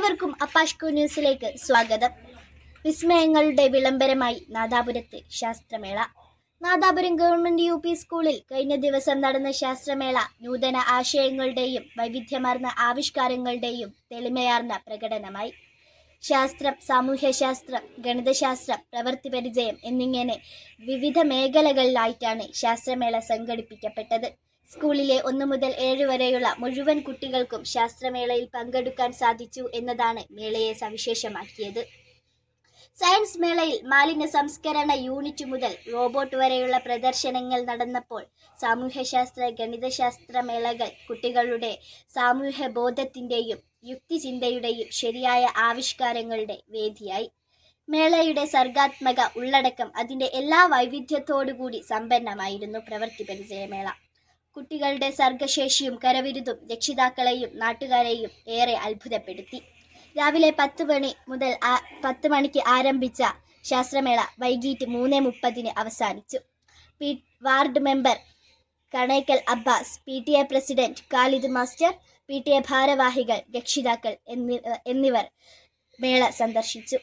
ഏവർക്കും അപ്പാഷ്കോ ന്യൂസിലേക്ക് സ്വാഗതം. വിസ്മയങ്ങളുടെ വിളംബരമായി നാദാപുരത്ത് ശാസ്ത്രമേള. നാദാപുരം ഗവൺമെന്റ് യു പി സ്കൂളിൽ കഴിഞ്ഞ ദിവസം നടന്ന ശാസ്ത്രമേള നൂതന ആശയങ്ങളുടെയും വൈവിധ്യമാർന്ന ആവിഷ്കാരങ്ങളുടെയും തെളിമയാർന്ന പ്രകടനമായി. ശാസ്ത്രം, സാമൂഹ്യശാസ്ത്രം, ഗണിതശാസ്ത്രം, പ്രവൃത്തി പരിചയം എന്നിങ്ങനെ വിവിധ മേഖലകളിലായിട്ടാണ് ശാസ്ത്രമേള സംഘടിപ്പിക്കപ്പെട്ടത്. സ്കൂളിലെ 1 മുതൽ 7 വരെയുള്ള മുഴുവൻ കുട്ടികൾക്കും ശാസ്ത്രമേളയിൽ പങ്കെടുക്കാൻ സാധിച്ചു എന്നതാണ് മേളയെ സവിശേഷമാക്കിയത്. സയൻസ് മേളയിൽ മാലിന്യ സംസ്കരണ യൂണിറ്റ് മുതൽ റോബോട്ട് വരെയുള്ള പ്രദർശനങ്ങൾ നടന്നപ്പോൾ സാമൂഹ്യശാസ്ത്ര, ഗണിതശാസ്ത്ര മേളകൾ കുട്ടികളുടെ സാമൂഹ്യ ബോധത്തിൻ്റെയും യുക്തിചിന്തയുടെയും ശരിയായ ആവിഷ്കാരങ്ങളുടെ വേദിയായി. മേളയുടെ സർഗാത്മക ഉള്ളടക്കം അതിൻ്റെ എല്ലാ വൈവിധ്യത്തോടുകൂടി സമ്പന്നമായിരുന്നു. പ്രവൃത്തി പരിചയമേള കുട്ടികളുടെ സർഗശേഷിയും കരവിരുതും രക്ഷിതാക്കളെയും നാട്ടുകാരെയും ഏറെ അത്ഭുതപ്പെടുത്തി. രാവിലെ 10 മണിക്ക് ആരംഭിച്ച ശാസ്ത്രമേള വൈകിട്ട് 3:30 അവസാനിച്ചു. Ward member Kanekkal Abbas, PTA president Khalid master, PTA ഭാരവാഹികൾ, രക്ഷിതാക്കൾ എന്നിവർ മേള സന്ദർശിച്ചു.